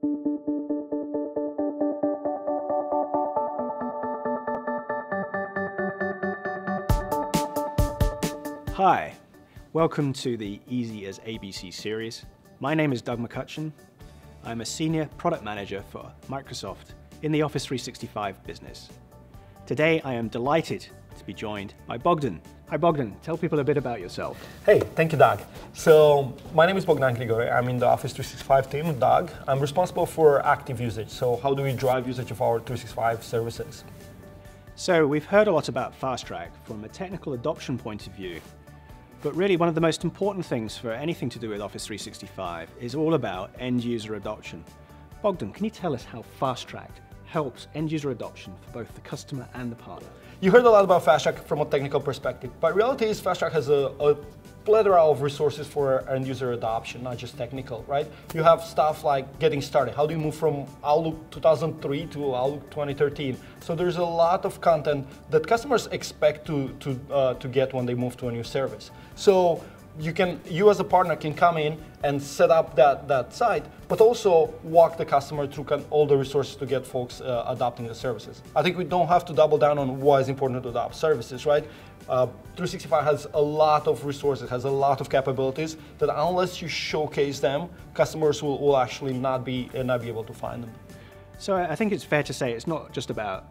Hi, welcome to the Easy as ABC series. My name is Doug McCutcheon. I'm a Senior Product Manager for Microsoft in the Office 365 business. Today I am delighted to be joined by Bogdan. Hi Bogdan, tell people a bit about yourself. Hey, thank you, Doug. So my name is Bogdan Grigore. I'm in the Office 365 team with Doug. I'm responsible for active usage. So how do we drive usage of our 365 services? So we've heard a lot about FastTrack from a technical adoption point of view. But really one of the most important things for anything to do with Office 365 is all about end user adoption. Bogdan, can you tell us how FastTrack helps end user adoption for both the customer and the partner? You heard a lot about FastTrack from a technical perspective, but reality is FastTrack has a plethora of resources for end user adoption, not just technical, right? You have stuff like getting started. How do you move from Outlook 2003 to Outlook 2013? So there's a lot of content that customers expect to get when they move to a new service. So you as a partner can come in and set up that site, but also walk the customer through all the resources to get folks adopting the services. I think we don't have to double down on why it's important to adopt services, right? 365 has a lot of resources, has a lot of capabilities that unless you showcase them, customers will actually not be able to find them. So I think it's fair to say it's not just about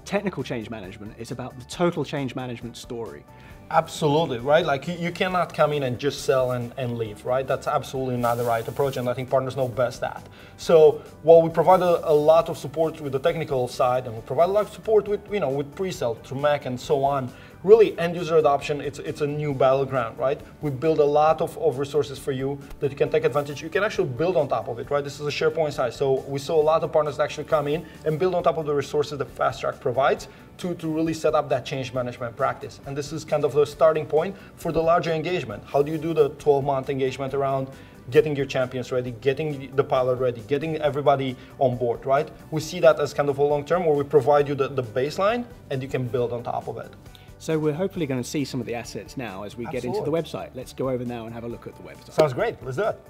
technical change management, it's about the total change management story. Absolutely, right? Like you cannot come in and just sell and leave, right? That's absolutely not the right approach, and I think partners know best that. So while we provide a lot of support with the technical side, and we provide a lot of support with pre-sale through Mac and so on, really end user adoption, it's a new battleground, right? We build a lot of resources for you that you can take advantage. You can actually build on top of it, right? This is a SharePoint site, so we saw a lot of partners actually come in and build on top of the resources that FastTrack provides to really set up that change management practice. And this is kind of the starting point for the larger engagement. How do you do the 12-month engagement around getting your champions ready, getting the pilot ready, getting everybody on board, right? We see that as kind of a long term where we provide you the baseline and you can build on top of it. So we're hopefully going to see some of the assets now as we get into the website. Let's go over now and have a look at the website. Sounds great, let's do it.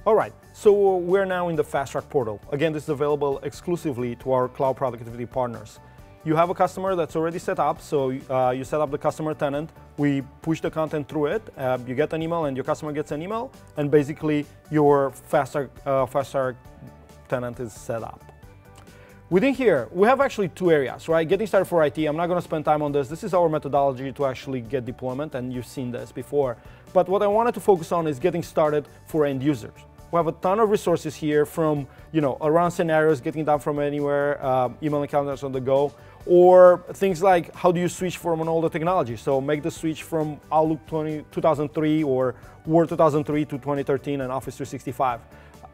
All right, so we're now in the FastTrack portal. Again, this is available exclusively to our cloud productivity partners. You have a customer that's already set up, so you set up the customer tenant, we push the content through it, you get an email and your customer gets an email, and basically your FastTrack tenant is set up. Within here, we have actually two areas, right? Getting started for IT, I'm not gonna spend time on this. This is our methodology to actually get deployment, and you've seen this before. But what I wanted to focus on is getting started for end users. We have a ton of resources here from, around scenarios, getting done from anywhere, email and calendars on the go, or things like how do you switch from an older technology? So make the switch from Outlook 2003 or Word 2003 to 2013 and Office 365.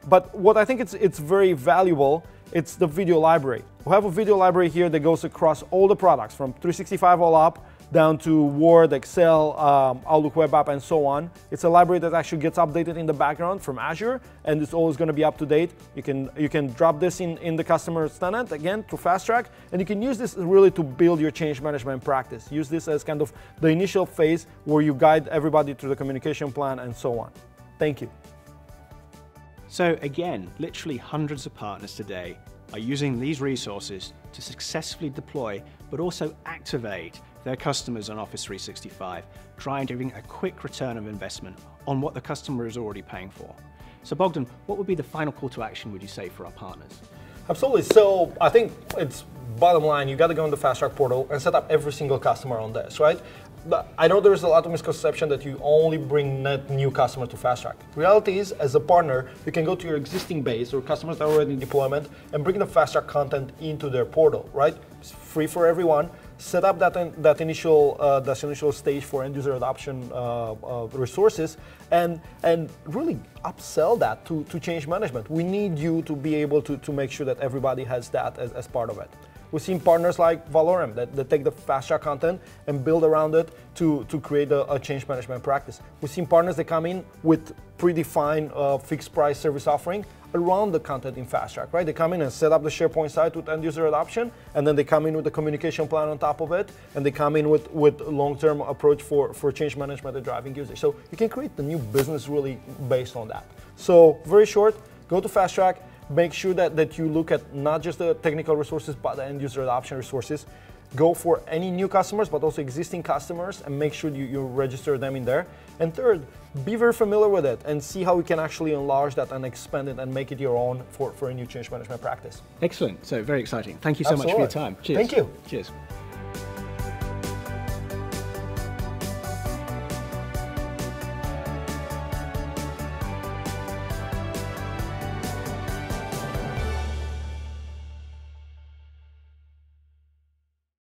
But what I think it's very valuable, it's the video library. We have a video library here that goes across all the products from 365 all up down to Word, Excel, Outlook web app, and so on. It's a library that actually gets updated in the background from Azure, and it's always going to be up to date. You can drop this in the customer's tenant, again, through FastTrack, and you can use this really to build your change management practice. Use this as kind of the initial phase where you guide everybody through the communication plan and so on. Thank you. So again, literally hundreds of partners today are using these resources to successfully deploy, but also activate their customers on Office 365, driving a quick return of investment on what the customer is already paying for. So Bogdan, what would be the final call to action, would you say, for our partners? Absolutely. So I think it's bottom line, you got to go in the FastTrack portal and set up every single customer on this, right? But I know there's a lot of misconception that you only bring net new customer to FastTrack. Reality is, as a partner, you can go to your existing base or customers that are already in deployment and bring the FastTrack content into their portal, right? It's free for everyone. Set up that initial stage for end user adoption resources and really upsell that to change management. We need you to be able to make sure that everybody has that as part of it. We've seen partners like Valorem that take the FastTrack content and build around it to create a change management practice. We've seen partners that come in with predefined fixed price service offering around the content in FastTrack, right? They come in and set up the SharePoint site with end user adoption, and then they come in with the communication plan on top of it, and they come in with long-term approach for change management and driving usage. So you can create the new business really based on that. So very short, go to FastTrack, make sure that you look at not just the technical resources, but the end user adoption resources. Go for any new customers, but also existing customers, and make sure you register them in there. And third, be very familiar with it and see how we can actually enlarge that and expand it and make it your own for a new change management practice. Excellent. So very exciting. Thank you so much for your time. Cheers. Thank you. Cheers.